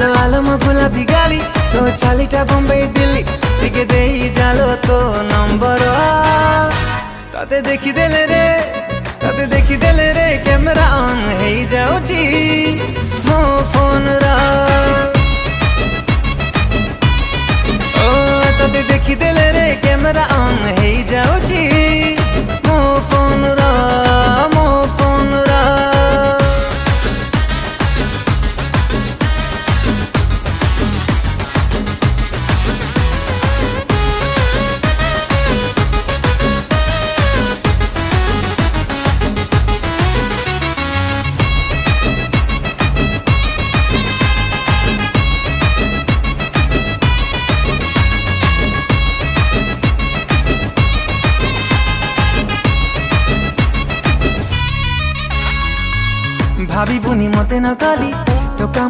आलो आलो मो गुलाबी गाली तो चालीटा बम्बई दिल्ली टिके देई जालो तो नंबर ताते देखी देले रे कैमरा ऑन हेई जाउची मो फोन रा ओ ताते देखी देले रे कैमरा ऑन हेई जाउची मो फोन रा भाभी बुनी मते न काली टोका